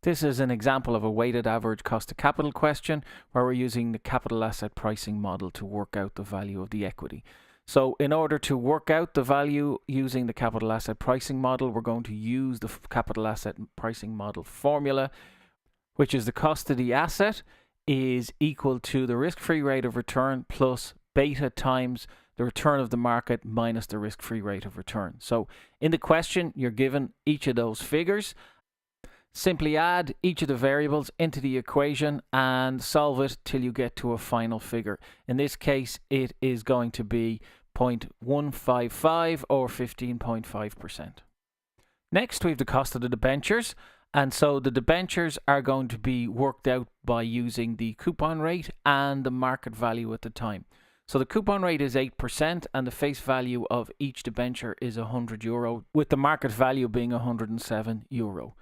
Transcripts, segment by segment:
This is an example of a weighted average cost of capital question where we're using the capital asset pricing model to work out the value of the equity. So in order to work out the value using the capital asset pricing model, we're going to use the capital asset pricing model formula, which is the cost of the asset is equal to the risk-free rate of return plus beta times the return of the market minus the risk-free rate of return. So in the question, you're given each of those figures. Simply add each of the variables into the equation and solve it till you get to a final figure. In this case, it is going to be 0.155 or 15.5%. Next, we have the cost of the debentures. And so the debentures are going to be worked out by using the coupon rate and the market value at the time. So the coupon rate is 8% and the face value of each debenture is €100, with the market value being €107.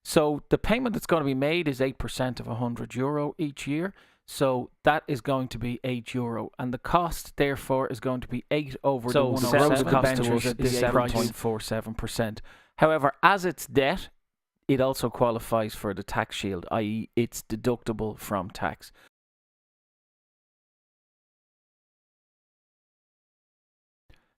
So the payment that's going to be made is 8% of €100 each year. So that is going to be €8. And the cost, therefore, is going to be 8 over the 107. The cost to us is 7.47%. However, as it's debt, it also qualifies for the tax shield, i.e. it's deductible from tax.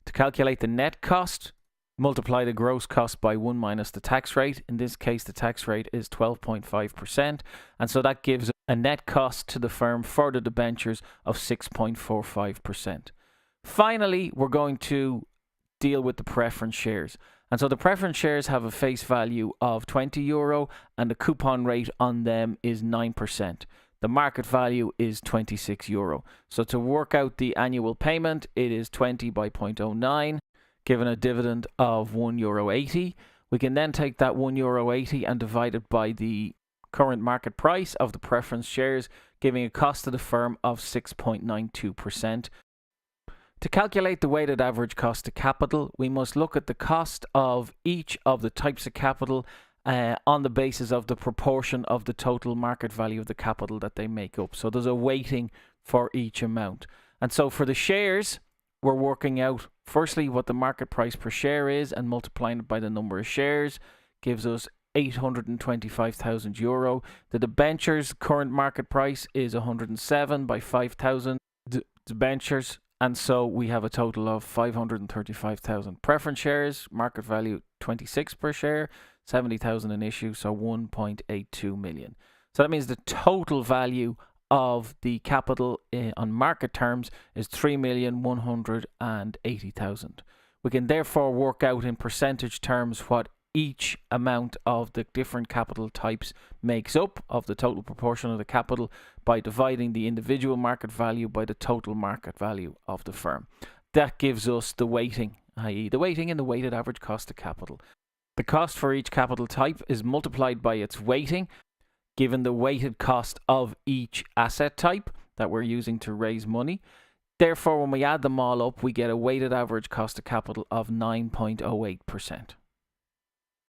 To calculate the net cost, multiply the gross cost by 1 minus the tax rate. In this case, the tax rate is 12.5%. And so that gives a net cost to the firm for the debentures of 6.45%. Finally, we're going to deal with the preference shares. And so the preference shares have a face value of €20 and the coupon rate on them is 9%. The market value is €26. So to work out the annual payment, it is 20 by 0.09. Given a dividend of €1.80. We can then take that €1.80 and divide it by the current market price of the preference shares, giving a cost to the firm of 6.92%. To calculate the weighted average cost of capital, we must look at the cost of each of the types of capital on the basis of the proportion of the total market value of the capital that they make up. So there's a weighting for each amount. And so for the shares, we're working out firstly what the market price per share is and multiplying it by the number of shares gives us €825,000. The debentures current market price is 107 by 5,000 debentures, and so we have a total of 535,000. Preference shares market value 26 per share, 70,000 in issue, so 1.82 million. So that means the total value of the capital on market terms is 3,180,000. We can therefore work out in percentage terms what each amount of the different capital types makes up of the total proportion of the capital by dividing the individual market value by the total market value of the firm. That gives us the weighting, i.e. the weighting in the weighted average cost of capital. The cost for each capital type is multiplied by its weighting, given the weighted cost of each asset type that we're using to raise money. Therefore, when we add them all up, we get a weighted average cost of capital of 9.08%.